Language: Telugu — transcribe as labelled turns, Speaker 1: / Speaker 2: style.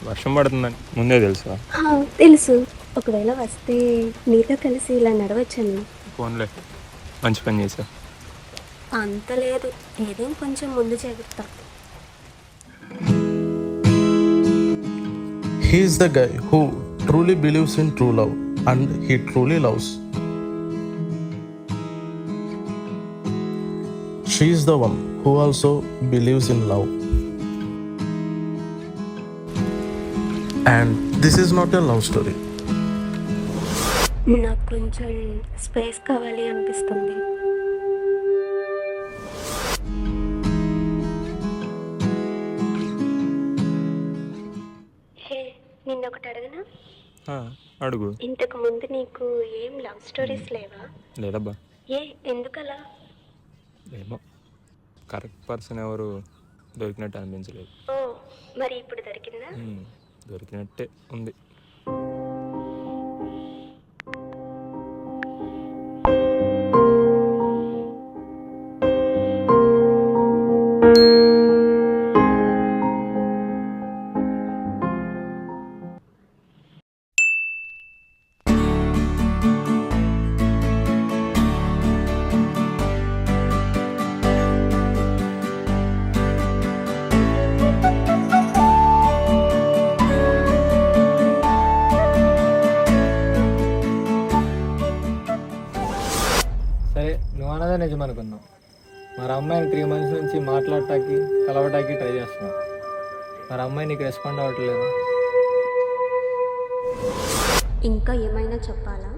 Speaker 1: వర్షం పడుతుందని ముందే తెలుసా?
Speaker 2: తెలుసు. ఒకవేళ వస్తే నీతో కలిసి ఇలా నడవచ్చని.
Speaker 1: ఫోన్లే, మంచి పని చేసా.
Speaker 2: అంత లేదు, ఏదో కొంచెం ముందు జాగ్రత్త.
Speaker 3: He is the guy who truly believes in true love and he truly loves. She is the one who also believes in love. And this is not a love story.
Speaker 2: నాకు కొంచెం స్పేస్ కావాలి అనిపిస్తుంది. హే, నిన్నొకటి అడగనా?
Speaker 1: అడుగు.
Speaker 2: ఇంతకు ముందు నీకు ఏం లవ్ స్టోరీస్ లేవా?
Speaker 1: లేదబ్బా.
Speaker 2: ఎందుకలా?
Speaker 1: ఏమో, కరెక్ట్ పర్సన్ ఎవరు దొరికినట్టు అనిపించలేదు.
Speaker 2: ఓ, మరి ఇప్పుడు దొరికిందా?
Speaker 1: దొరికినట్టే ఉంది.
Speaker 4: సరే, నువ్వు అన్నదే నిజం అనుకున్నావు. మరి అమ్మాయిని 3 months నుంచి మాట్లాడటానికి కలవటానికి ట్రై చేస్తున్నావు. మరి అమ్మాయి నీకు రెస్పాండ్ అవ్వట్లేదు.
Speaker 2: ఇంకా ఏమైనా చెప్పాలా?